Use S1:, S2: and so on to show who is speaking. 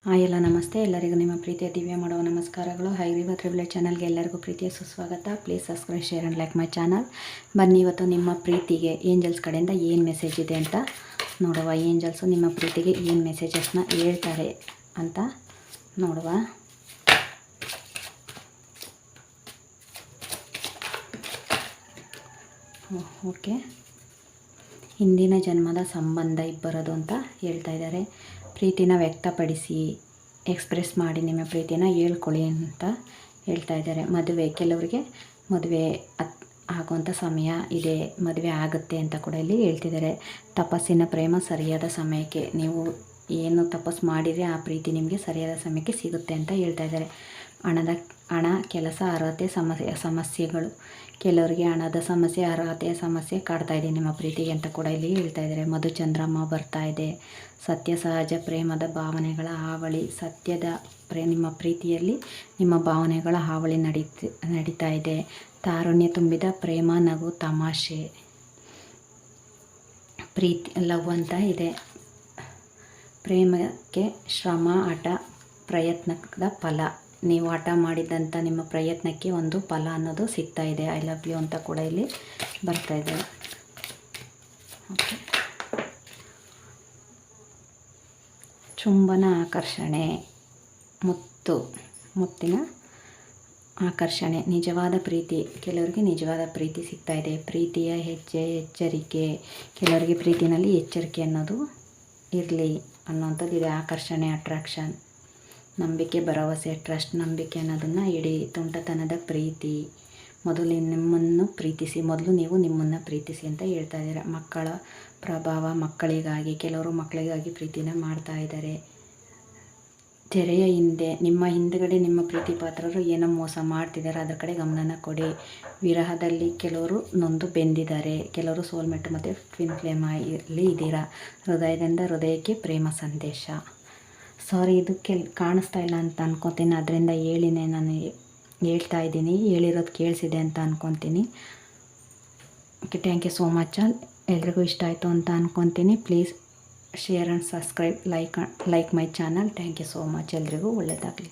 S1: Hi ಎಲ್ಲ ನಮಸ್ತೆ. ಎಲ್ಲರಿಗೂ ನಿಮ್ಮ ಪ್ರೀತಿಯ ದಿವ್ಯ ಮಾಡುವ ನಮಸ್ಕಾರಗಳು. ಹೈರಿವ ತ್ರಿಬುಲೆಟ್ ಚಾನಲ್ಗೆ ಎಲ್ಲರಿಗೂ ಪ್ರೀತಿಯ ಸುಸ್ವಾಗತ. Please subscribe, share and like my channel. ಬನ್ನಿ, ಇವತ್ತು ನಿಮ್ಮ ಪ್ರೀತಿಗೆ ಏಂಜಲ್ಸ್ ಕಡೆಯಿಂದ ಏನು ಮೆಸೇಜ್ ಇದೆ ಅಂತ ನೋಡುವ. ಏಂಜಲ್ಸು ನಿಮ್ಮ ಪ್ರೀತಿಗೆ ಏನು ಮೆಸೇಜಸ್ನ ಹೇಳ್ತಾರೆ ಅಂತ ನೋಡುವ. ಓಕೆ, ಹಿಂದಿನ ಜನ್ಮದ ಸಂಬಂಧ ಇಬ್ಬರದು ಅಂತ ಹೇಳ್ತಾ ಇದ್ದಾರೆ. ಪ್ರೀತಿನ ವ್ಯಕ್ತಪಡಿಸಿ, ಎಕ್ಸ್ಪ್ರೆಸ್ ಮಾಡಿ, ನಿಮ್ಮ ಪ್ರೀತಿನ ಹೇಳ್ಕೊಳ್ಳಿ ಅಂತ ಹೇಳ್ತಾ ಇದ್ದಾರೆ. ಮದುವೆ, ಕೆಲವರಿಗೆ ಮದುವೆ ಆಗುವಂಥ ಸಮಯ ಇದೆ, ಮದುವೆ ಆಗುತ್ತೆ ಅಂತ ಕೂಡ ಇಲ್ಲಿ ಹೇಳ್ತಿದ್ದಾರೆ. ತಪಸ್ಸಿನ ಪ್ರೇಮ ಸರಿಯಾದ ಸಮಯಕ್ಕೆ, ನೀವು ಏನು ತಪಸ್ಸು ಮಾಡಿದರೆ ಆ ಪ್ರೀತಿ ನಿಮಗೆ ಸರಿಯಾದ ಸಮಯಕ್ಕೆ ಸಿಗುತ್ತೆ ಅಂತ ಹೇಳ್ತಾ ಇದ್ದಾರೆ. ಹಣ, ಕೆಲಸ, ಅರ್ಹತೆ ಸಮಸ್ಯೆಗಳು, ಕೆಲವರಿಗೆ ಹಣದ ಸಮಸ್ಯೆ, ಅರ್ಹತೆಯ ಸಮಸ್ಯೆ ಕಾಡ್ತಾ ಇದೆ ನಿಮ್ಮ ಪ್ರೀತಿಗೆ ಅಂತ ಕೂಡ ಇಲ್ಲಿ ಹೇಳ್ತಾ ಇದ್ದಾರೆ. ಮಧುಚಂದ್ರಮ್ಮ ಬರ್ತಾ ಇದೆ. ಸತ್ಯ, ಸಹಜ ಪ್ರೇಮದ ಭಾವನೆಗಳ ಹಾವಳಿ, ನಿಮ್ಮ ಪ್ರೀತಿಯಲ್ಲಿ ನಿಮ್ಮ ಭಾವನೆಗಳ ಹಾವಳಿ ನಡೀತಾ ಇದೆ. ತಾರುಣ್ಯ ತುಂಬಿದ ಪ್ರೇಮ, ನಗು, ತಮಾಷೆ, ಪ್ರೀತಿ, ಲವ್ ಅಂತ ಇದೆ. ಪ್ರೇಮಕ್ಕೆ ಶ್ರಮ, ಹಠ, ಪ್ರಯತ್ನದ ಫಲ, ನೀವು ಹಠ ಮಾಡಿದಂಥ ನಿಮ್ಮ ಪ್ರಯತ್ನಕ್ಕೆ ಒಂದು ಫಲ ಅನ್ನೋದು ಸಿಗ್ತಾ ಇದೆ. ಐ ಲವ್ ಯು ಅಂತ ಕೂಡ ಇಲ್ಲಿ ಬರ್ತಾ ಇದೆ. ಓಕೆ, ಚುಂಬನ ಆಕರ್ಷಣೆ, ಮುತ್ತಿನ ಆಕರ್ಷಣೆ, ನಿಜವಾದ ಪ್ರೀತಿ, ಕೆಲವರಿಗೆ ನಿಜವಾದ ಪ್ರೀತಿ ಸಿಗ್ತಾ ಇದೆ. ಪ್ರೀತಿಯ ಎಚ್ಚರಿಕೆ, ಕೆಲವರಿಗೆ ಪ್ರೀತಿನಲ್ಲಿ ಎಚ್ಚರಿಕೆ ಅನ್ನೋದು ಇರಲಿ ಅನ್ನೋಂಥದ್ದು ಇದೆ. ಆಕರ್ಷಣೆ, ಅಟ್ರಾಕ್ಷನ್, ನಂಬಿಕೆ, ಭರವಸೆ, ಟ್ರಸ್ಟ್, ನಂಬಿಕೆ ಅನ್ನೋದನ್ನು ಇಡಿ. ತುಂಟತನದ ಪ್ರೀತಿ, ಮೊದಲು ನಿಮ್ಮನ್ನು ಪ್ರೀತಿಸಿ, ಮೊದಲು ನೀವು ನಿಮ್ಮನ್ನು ಪ್ರೀತಿಸಿ ಅಂತ ಹೇಳ್ತಾ ಇದ್ದಾರೆ. ಮಕ್ಕಳ ಪ್ರಭಾವ, ಮಕ್ಕಳಿಗಾಗಿ, ಕೆಲವರು ಮಕ್ಕಳಿಗಾಗಿ ಪ್ರೀತಿನ ಮಾಡ್ತಾ ಇದ್ದಾರೆ. ತೆರೆಯ ಹಿಂದೆ, ನಿಮ್ಮ ಹಿಂದುಗಡೆ ನಿಮ್ಮ ಪ್ರೀತಿ ಪಾತ್ರರು ಏನೋ ಮೋಸ ಮಾಡ್ತಿದ್ದಾರೆ, ಅದರ ಕಡೆ ಗಮನನ ಕೊಡಿ. ವಿರಹದಲ್ಲಿ ಕೆಲವರು ನೊಂದು ಬೆಂದಿದ್ದಾರೆ, ಕೆಲವರು ಸೋಲ್ಮೇಟ್ ಮತ್ತು ಟ್ವಿನ್ ಫ್ಲೇಮ್ ಅಲ್ಲಿ ಇದ್ದೀರಾ. ಹೃದಯದಿಂದ ಹೃದಯಕ್ಕೆ ಪ್ರೇಮ ಸಂದೇಶ. ಸಾರಿ, ಇದು ಕಾಣಿಸ್ತಾ ಇಲ್ಲ ಅಂತ ಅನ್ಕೊತೀನಿ, ಅದರಿಂದ ಹೇಳಿನೇ ನಾನು ಹೇಳ್ತಾ ಇದ್ದೀನಿ. ಹೇಳಿರೋದು ಕೇಳಿಸಿದೆ ಅಂತ ಅನ್ಕೊತೀನಿ. Okay, thank you so much. ಎಲ್ರಿಗೂ ಇಷ್ಟ ಆಯಿತು ಅಂತ ಅನ್ಕೊತೀನಿ. Please share and subscribe, like my channel. Thank you so much. ಎಲ್ರಿಗೂ ಒಳ್ಳೆಯದಾಗಲಿ.